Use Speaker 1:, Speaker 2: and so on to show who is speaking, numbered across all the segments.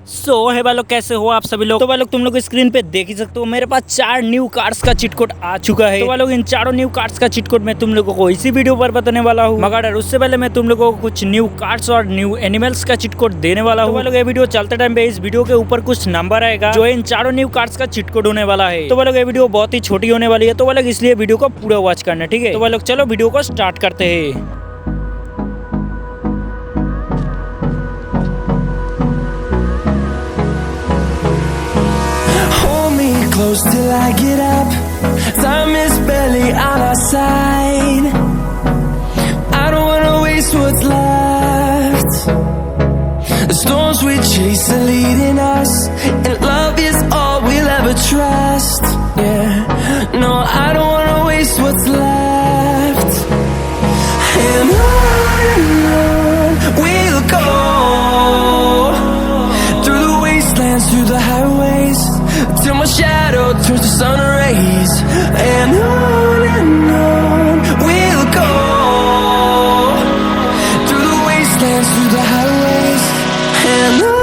Speaker 1: सो है भाई लोग, कैसे हो आप सभी लोग। तो भाई लोग तुम लोग स्क्रीन पे देख ही सकते हो, मेरे पास 4 न्यू कार्ड्स का चीट कोड आ चुका है। तो भाई लोग इन चारों न्यू कार्ड्स का चीट कोड मैं तुम लोगों को इसी वीडियो पर बताने वाला हूँ, मगर उससे पहले मैं तुम लोगों को कुछ न्यू कार्ड्स और न्यू एनिमल्स का चीट कोड देने वाला हूँ। तो भाई लोग ये वीडियो चलते टाइम पे इस वीडियो के ऊपर कुछ नंबर आएगा जो इन चारों न्यू कार्ड्स का चीट कोड होने वाला है। तो भाई लोग ये वीडियो बहुत ही छोटी होने वाली है, तो भाई लोग इसलिए वीडियो को पूरा वॉच करना, ठीक है। तो भाई लोग चलो वीडियो को स्टार्ट करते हैं।
Speaker 2: Close till I get up. Time is barely on our side. I don't wanna waste what's left. The storms we chase are leading us, and love is all we'll ever trust. Yeah, no, I don't wanna waste what's left. And on we'll go, through the wastelands, through the highways, till my shadow turns to sun rays. And on we'll go, through the wastelands, through the highways, and on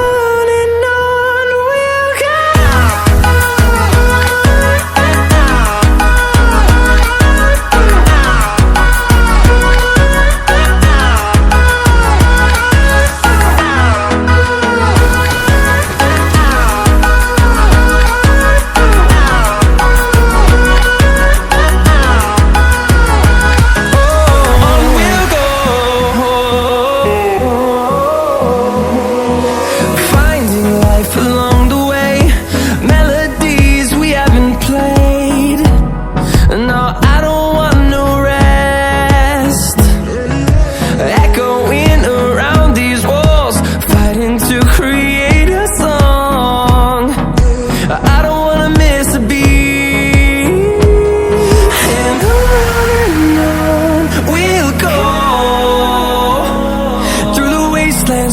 Speaker 2: we'll go.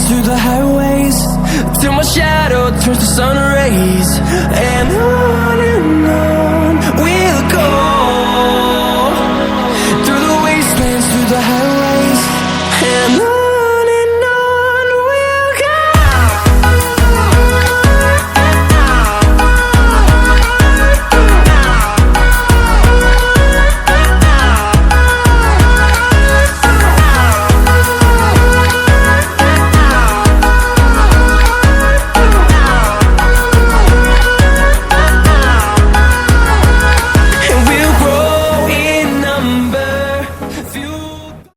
Speaker 2: Through the highways, till my shadow turns to sun rays. And on